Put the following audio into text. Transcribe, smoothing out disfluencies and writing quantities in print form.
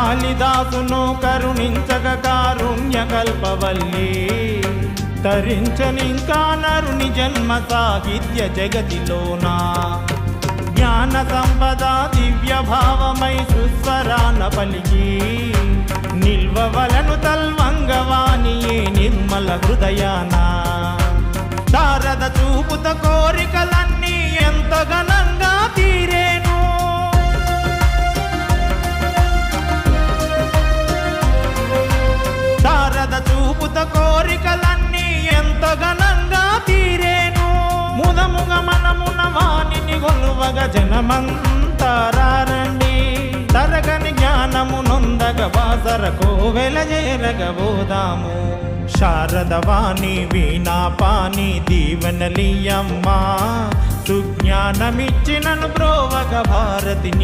కాళిదాసును కరుణించక కారుణ్య కల్పవల్లి తరించనింకా నరుని జన్మ సాహిత్య జగతిలోనా జ్ఞాన సంపద దివ్య భావమై సుస్వరాన పలికి నిల్వవలను తల్వంగవాణియే నిర్మల హృదయాన శారద చూపుత కోరికలన్నీ ఎంత ఘనంగా తీరేను శారద చూపుత కోరికలన్నీ ఎంత ఘనంగా తీరేను ముదముగ మనమున వాణిని గొలువగ జనమంతారండి తరగని జ్ఞానము నొందగ బాసర కోవెల చేరగబోదాము శారదవాణి వీణా పాని దీవెనలియమ్మా సుజ్ఞానమిచ్చినను బ్రోవగ భారతిని